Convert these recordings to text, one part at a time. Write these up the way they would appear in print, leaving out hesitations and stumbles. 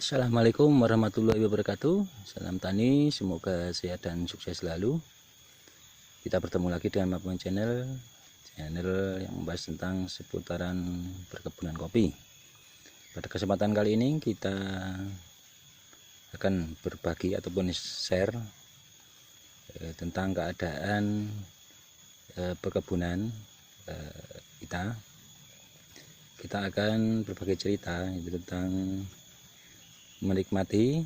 Assalamualaikum warahmatullahi wabarakatuh. Salam tani, semoga sehat dan sukses selalu. Kita bertemu lagi dengan Mapung channel yang membahas tentang seputaran perkebunan kopi. Pada kesempatan kali ini kita akan berbagi ataupun share tentang keadaan perkebunan kita. Kita akan berbagi cerita tentang menikmati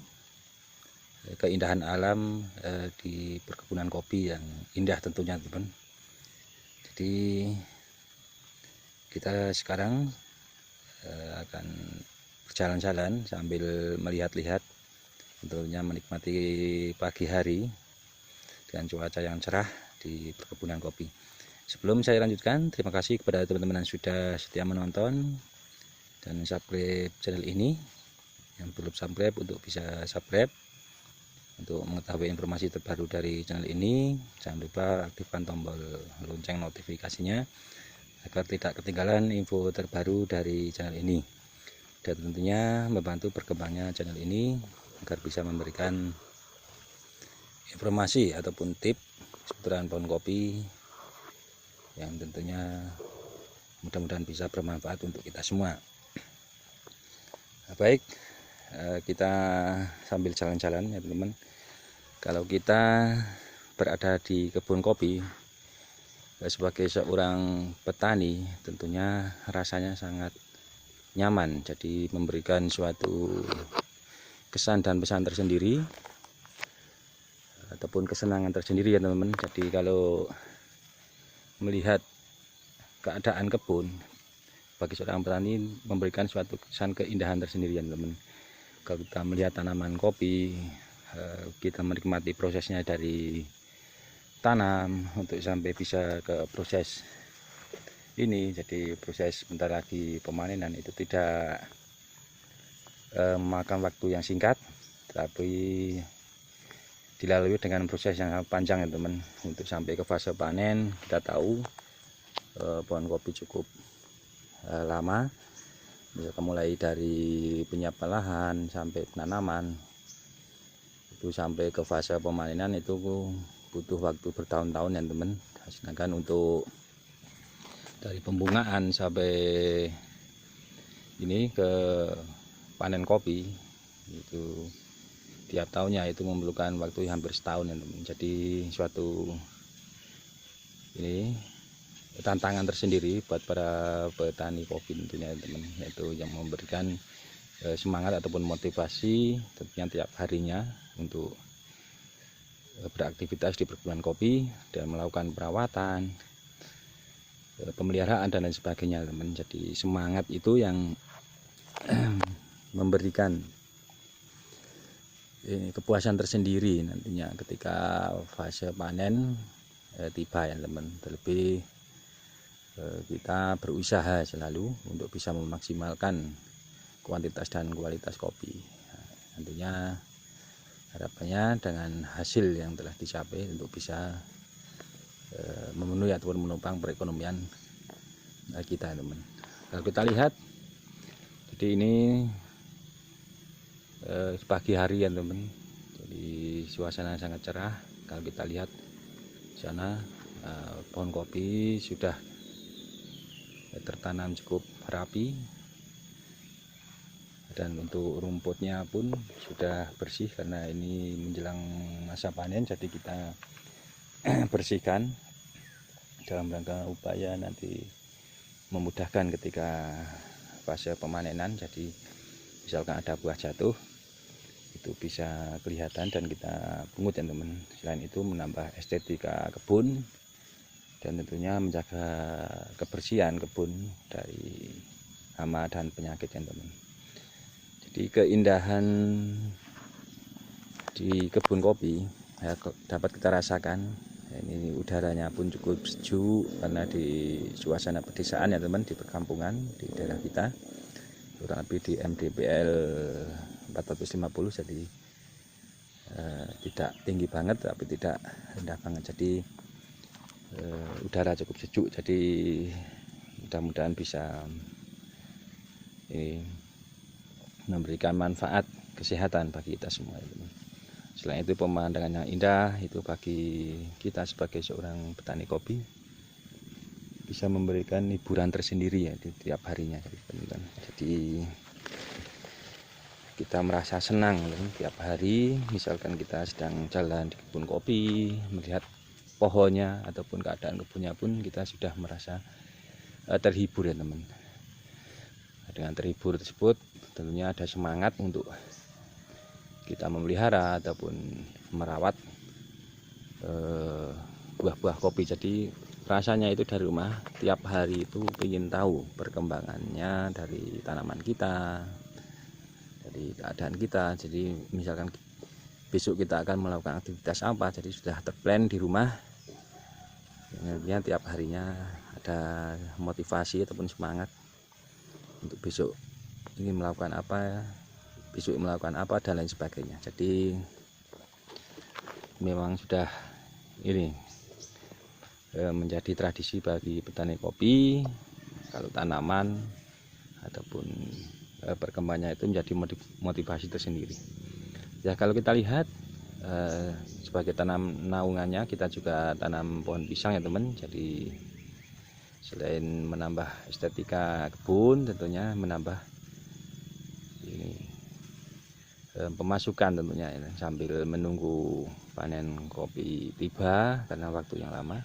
keindahan alam di perkebunan kopi yang indah tentunya, teman. Jadi kita sekarang akan berjalan-jalan sambil melihat-lihat, tentunya menikmati pagi hari dengan cuaca yang cerah di perkebunan kopi. Sebelum saya lanjutkan, terima kasih kepada teman-teman yang sudah setia menonton dan subscribe channel ini. Yang belum subscribe untuk bisa subscribe untuk mengetahui informasi terbaru dari channel ini. Jangan lupa aktifkan tombol lonceng notifikasinya agar tidak ketinggalan info terbaru dari channel ini, dan tentunya membantu perkembangannya channel ini agar bisa memberikan informasi ataupun tips seputaran pohon kopi yang tentunya mudah-mudahan bisa bermanfaat untuk kita semua. Baik, kita sambil jalan-jalan ya teman-teman. Kalau kita berada di kebun kopi sebagai seorang petani, tentunya rasanya sangat nyaman, jadi memberikan suatu kesan dan pesan tersendiri ataupun kesenangan tersendiri ya teman-teman. Jadi kalau melihat keadaan kebun bagi seorang petani memberikan suatu kesan keindahan tersendiri ya teman-teman. Kalau kita melihat tanaman kopi, kita menikmati prosesnya dari tanam untuk sampai bisa ke proses ini. Jadi proses bentar lagi pemanenan itu tidak memakan waktu yang singkat, tapi dilalui dengan proses yang sangat panjang ya teman. Untuk sampai ke fase panen, kita tahu pohon kopi cukup lama. Mulai dari penyiapan lahan sampai penanaman itu sampai ke fase pemanenan itu butuh waktu bertahun-tahun ya teman. Sedangkan untuk dari pembungaan sampai ini ke panen kopi itu tiap tahunnya itu memerlukan waktu hampir setahun ya teman. Jadi suatu ini tantangan tersendiri buat para petani kopi tentunya teman, yaitu yang memberikan semangat ataupun motivasi tentunya tiap harinya untuk beraktivitas di perkebunan kopi dan melakukan perawatan, pemeliharaan dan lain sebagainya teman. Jadi semangat itu yang memberikan kepuasan tersendiri nantinya ketika fase panen tiba ya teman. Terlebih kita berusaha selalu untuk bisa memaksimalkan kuantitas dan kualitas kopi. Tentunya harapannya dengan hasil yang telah dicapai untuk bisa memenuhi ataupun menopang perekonomian kita teman. Kalau kita lihat, jadi ini pagi hari ya teman, jadi suasana sangat cerah. Kalau kita lihat sana pohon kopi sudah tertanam cukup rapi, dan untuk rumputnya pun sudah bersih karena ini menjelang masa panen. Jadi kita bersihkan dalam rangka upaya nanti memudahkan ketika fase pemanenan. Jadi misalkan ada buah jatuh itu bisa kelihatan dan kita pungut ya teman. Selain itu menambah estetika kebun dan tentunya menjaga kebersihan kebun dari hama dan penyakit ya teman. Jadi keindahan di kebun kopi ya, dapat kita rasakan. Ini udaranya pun cukup sejuk karena di suasana pedesaan ya teman, di perkampungan di daerah kita kurang lebih di MDPL 450, jadi tidak tinggi banget tapi tidak rendah banget. Jadi udara cukup sejuk, jadi mudah-mudahan bisa ini memberikan manfaat kesehatan bagi kita semua, teman. Selain itu pemandangan yang indah itu bagi kita sebagai seorang petani kopi bisa memberikan hiburan tersendiri ya di tiap harinya, teman-teman. Jadi kita merasa senang tiap hari, misalkan kita sedang jalan di kebun kopi, melihat pohonnya ataupun keadaan kebunnya pun kita sudah merasa terhibur ya teman. Dengan terhibur tersebut tentunya ada semangat untuk kita memelihara ataupun merawat buah-buah kopi. Jadi rasanya itu dari rumah tiap hari itu ingin tahu perkembangannya dari tanaman kita, dari keadaan kita. Jadi misalkan besok kita akan melakukan aktivitas apa, jadi sudah terplan di rumah. Kemudian tiap harinya ada motivasi ataupun semangat untuk besok ini melakukan apa, besok melakukan apa dan lain sebagainya. Jadi memang sudah ini menjadi tradisi bagi petani kopi, kalau tanaman ataupun perkembangannya itu menjadi motivasi tersendiri. Ya, kalau kita lihat sebagai tanam naungannya, kita juga tanam pohon pisang ya teman. Jadi selain menambah estetika kebun, tentunya menambah ini pemasukan tentunya ya, sambil menunggu panen kopi tiba karena waktu yang lama.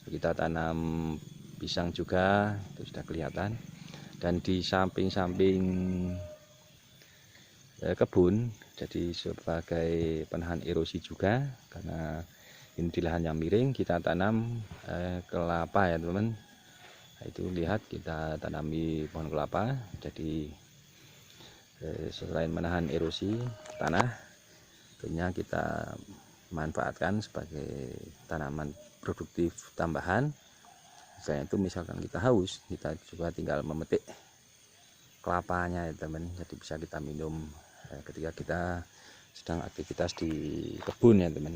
Kita tanam pisang juga, itu sudah kelihatan. Dan di samping-samping kebun, jadi sebagai penahan erosi juga, karena ini di lahan yang miring, kita tanam kelapa ya teman. Nah, itu lihat kita tanami pohon kelapa. Jadi selain menahan erosi tanah, tentunya kita manfaatkan sebagai tanaman produktif tambahan. Selain itu misalkan kita haus, kita juga tinggal memetik kelapanya ya teman. Jadi bisa kita minum ketika kita sedang aktivitas di kebun ya teman.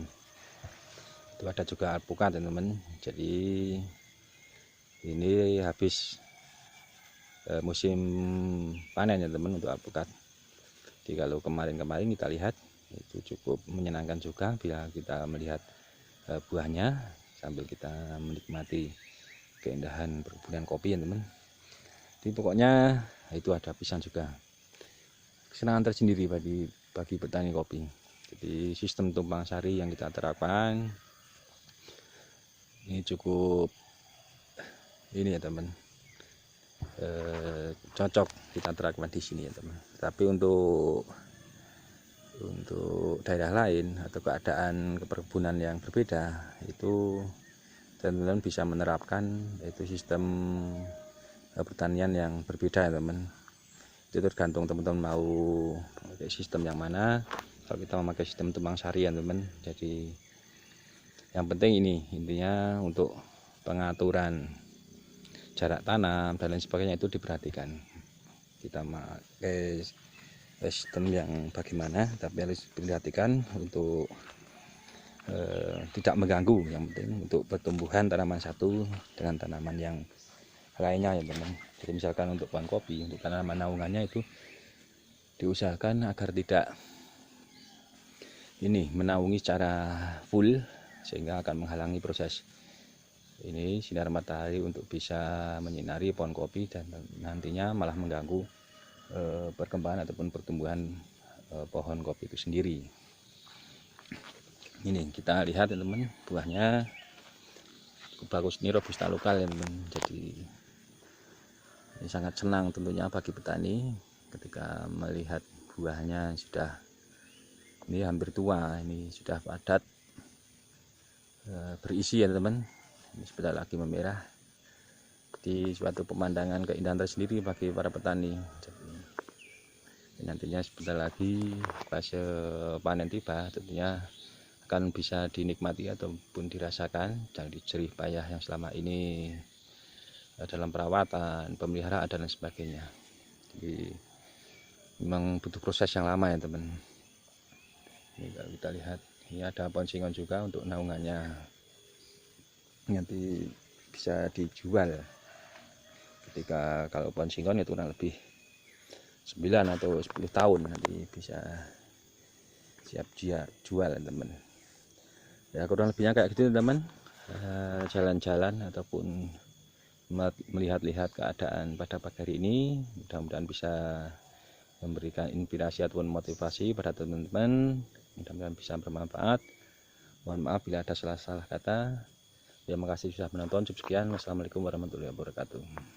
Itu ada juga alpukat ya teman. Jadi ini habis musim panen ya teman untuk alpukat. Jadi kalau kemarin-kemarin kita lihat itu cukup menyenangkan juga bila kita melihat buahnya sambil kita menikmati keindahan perkebunan kopi ya teman. Jadi pokoknya itu ada pisang juga, kesenangan tersendiri bagi petani kopi. Jadi sistem tumpang sari yang kita terapkan ini cukup ini ya teman, cocok kita terapkan di sini ya teman. Tapi untuk daerah lain atau keadaan perkebunan yang berbeda, itu teman-teman bisa menerapkan itu sistem pertanian yang berbeda ya teman. Itu tergantung teman-teman mau pakai sistem yang mana. Kalau kita memakai sistem tumpang sari ya teman, jadi yang penting ini intinya untuk pengaturan jarak tanam dan lain sebagainya itu diperhatikan. Kita pakai sistem yang bagaimana, tapi harus diperhatikan untuk tidak mengganggu. Yang penting untuk pertumbuhan tanaman satu dengan tanaman yang lainnya ya teman. Jadi misalkan untuk pohon kopi, untuk tanaman naungannya itu diusahakan agar tidak ini menaungi secara full, sehingga akan menghalangi proses ini sinar matahari untuk bisa menyinari pohon kopi dan nantinya malah mengganggu perkembangan ataupun pertumbuhan pohon kopi itu sendiri. Ini kita lihat ya teman, buahnya bagus, ini robusta lokal ya teman. Jadi ini sangat senang tentunya bagi petani ketika melihat buahnya sudah ini hampir tua, ini sudah padat berisi ya teman. Ini sebentar lagi memerah. Jadi suatu pemandangan keindahan tersendiri bagi para petani. Jadi nantinya sebentar lagi pas panen tiba, tentunya akan bisa dinikmati ataupun dirasakan dari jerih payah yang selama ini dalam perawatan, pemeliharaan dan lain sebagainya. Jadi memang butuh proses yang lama ya teman. Ini kalau kita lihat, ini ada pohon singon juga untuk naungannya nanti bisa dijual. Ketika kalau pohon singkong itu kurang lebih 9 atau 10 tahun nanti bisa siap jual teman. Ya kurang lebihnya kayak gitu teman. Jalan-jalan ataupun melihat-lihat keadaan pada pagi hari ini, mudah-mudahan bisa memberikan inspirasi ataupun motivasi pada teman-teman, mudah-mudahan bisa bermanfaat. Mohon maaf bila ada salah-salah kata. Terima kasih sudah menonton. Sekian, wassalamualaikum warahmatullahi wabarakatuh.